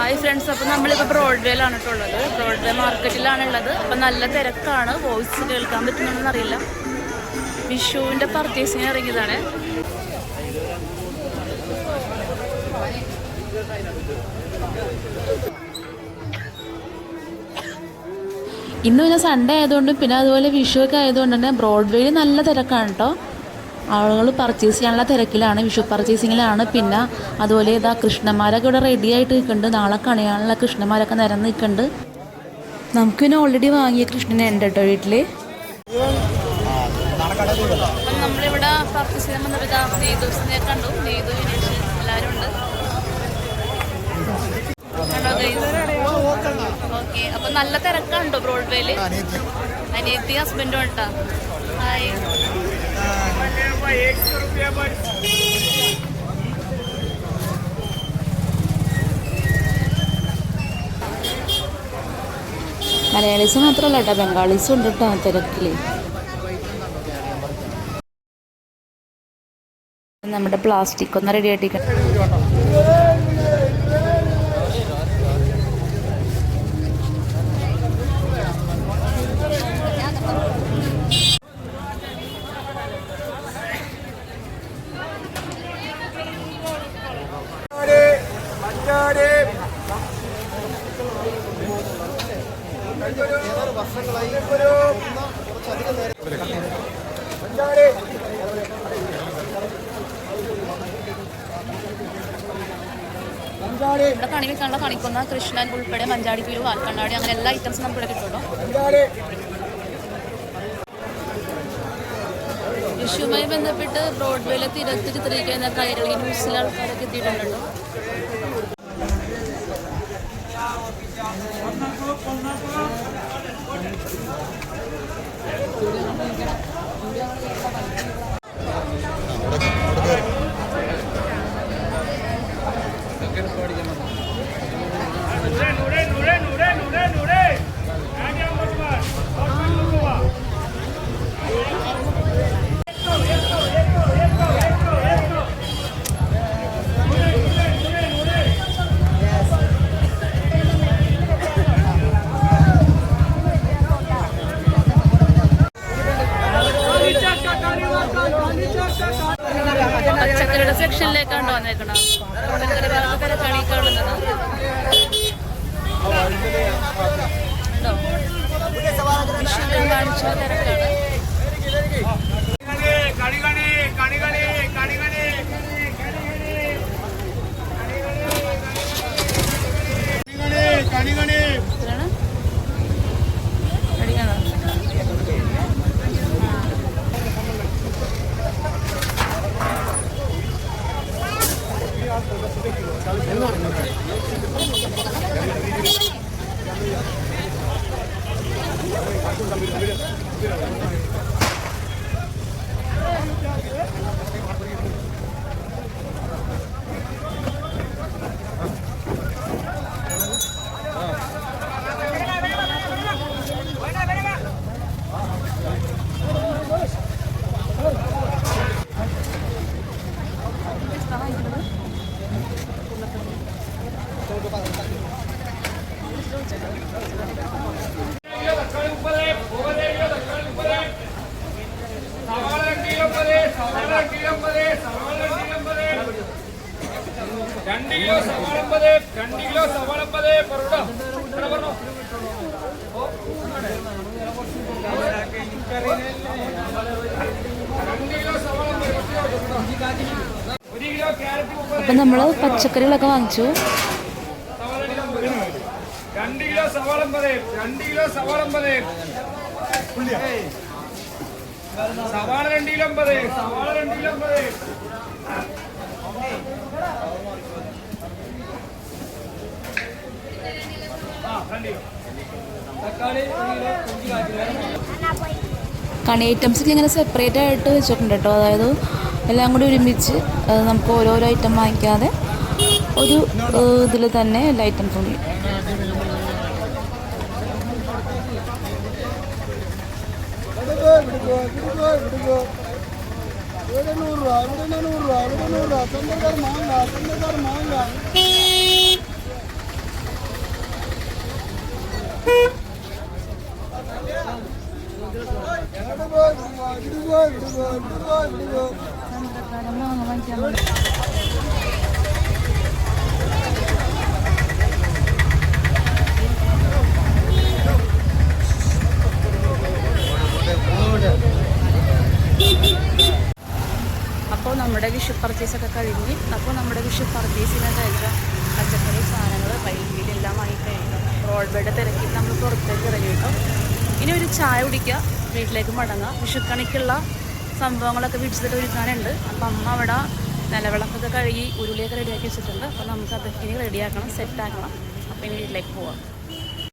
Hi friends, അപ്പോൾ നമ്മളിപ്പോൾ ബ്രോഡ്വേയിലാണ് ഉള്ളത്. ബ്രോഡ്വേ മാർക്കറ്റിലാണുള്ളത്. അപ്പോൾ നല്ല തിരക്കാണ്. വോയിസ് കേൾക്കാൻ പറ്റുന്നുണ്ടെന്ന് അറിയില്ല. വിഷുവിൻ്റെ പർച്ചേസിങ് ഇറങ്ങിയതാണ്. ഇന്ന് പിന്നെ സൺഡേ ആയതുകൊണ്ട് പിന്നെ അതുപോലെ വിഷുവൊക്കെ ആയതുകൊണ്ട് തന്നെ ബ്രോഡ്വേയിൽ നല്ല തിരക്കാണ് കേട്ടോ. ആളുകൾ പർച്ചേസ് ചെയ്യാനുള്ള തിരക്കിലാണ്, വിഷു പർച്ചേസിങ്ങിലാണ്. പിന്നെ അതുപോലെ ഇതാ കൃഷ്ണന്മാരൊക്കെ ഇവിടെ റെഡി ആയിട്ട് നിൽക്കുന്നുണ്ട്. നാളെ കണിയാനുള്ള കൃഷ്ണന്മാരൊക്കെ നിരന്ന് നിൽക്കുന്നുണ്ട്. നമുക്ക് പിന്നെ ഓൾറെഡി വാങ്ങിയ കൃഷ്ണനെ ഉണ്ട് കേട്ടോ വീട്ടിൽ. നമ്മളിവിടെ പർച്ചേസ് ചെയ്യാൻ വന്നപ്പോൾ നെയ്തൂസിനെ കണ്ടു. നെയ്തു വിനേഷ് എല്ലാവരും ഉണ്ട്. ഓക്കെ, അപ്പൊ നല്ല തിരക്കാണ്ടോ ബ്രോഡ്വേയില്? അനിയത്തി ഹസ്ബൻഡും ഉണ്ടാ. ഹായ്. മലയാളീസ് മാത്രമല്ല കേട്ടോ, ബംഗാളീസും ഉണ്ട് കേട്ടോ തിരക്കില്. നമ്മുടെ പ്ലാസ്റ്റിക് ഒന്ന് റെഡി ആയിട്ട് ഇവിടെ കണി വെക്കാനുള്ള കണിക്കുന്ന കൃഷ്ണൻ ഉൾപ്പെടെ മഞ്ചാടി പീരു, വാൽക്കണ്ണാടി, അങ്ങനെ എല്ലാ ഐറ്റംസും നമുക്ക് ഇവിടെ കിട്ടുമല്ലോ. വിഷുവുമായി ബന്ധപ്പെട്ട് ബ്രോഡ്വേയിലെ തിരക്ക് ചിത്രീകരിക്കുന്ന കൈരളി ന്യൂസിലെ ആൾക്കാരൊക്കെ എത്തിയിട്ടുണ്ടല്ലോ. പച്ചക്കറിയുടെ സെക്ഷനിലേക്കാണ് വന്നേക്കണം. പച്ചക്കറി വേറെ കണിക്കാളുന്നത് വിഷുവിനെ കാണിച്ച തിരക്കാണ്. അപ്പൊ നമ്മള് പച്ചക്കറികളൊക്കെ വാങ്ങിച്ചു. 2 കിലോ സവാള 2 കിലോ സവാള 2 കിലോ 50 സവാള 2 കിലോ 50 കണി ഐറ്റംസൊക്കെ ഇങ്ങനെ സെപ്പറേറ്റ് ആയിട്ട് വെച്ചിട്ടുണ്ട് കേട്ടോ. അതായത് എല്ലാം കൂടി ഒരുമിച്ച് നമുക്ക് ഓരോരോ ഐറ്റം വാങ്ങിക്കാതെ ഒരു ഇതിൽ തന്നെ എല്ലാ ഐറ്റംസും ഉണ്ട്. ചന്ദ്രക്കാലം മാങ്ങ വാങ്ങിക്കാൻ പോയി. അപ്പോൾ നമ്മുടെ വിഷു പർച്ചേസൊക്കെ കഴിഞ്ഞ് അപ്പോൾ നമ്മുടെ വിഷു പർച്ചേസിന് കഴിച്ച പച്ചക്കറി സാധനങ്ങൾ വൈകിട്ടെല്ലാം വാങ്ങി കഴിക്കും. റോഡ് ബെഡ് തിരക്കി നമ്മൾ പുറത്തേക്ക് ഇറങ്ങി കിട്ടും. ഇനി ഒരു ചായ കുടിക്കുക, വീട്ടിലേക്ക് മടങ്ങുക. വിഷുക്കണിക്കുള്ള സംഭവങ്ങളൊക്കെ വീട്ടിൽ ഒരുക്കാനുണ്ട്. അപ്പം അമ്മ അവിടെ നിലവിളക്കൊക്കെ കഴുകി ഉരുളിയൊക്കെ റെഡിയാക്കി വെച്ചിട്ടുണ്ട്. അപ്പോൾ നമുക്കതൊക്കെ ഇനി റെഡിയാക്കണം, സെറ്റാക്കണം. അപ്പോൾ ഇനി വീട്ടിലേക്ക് പോവാം.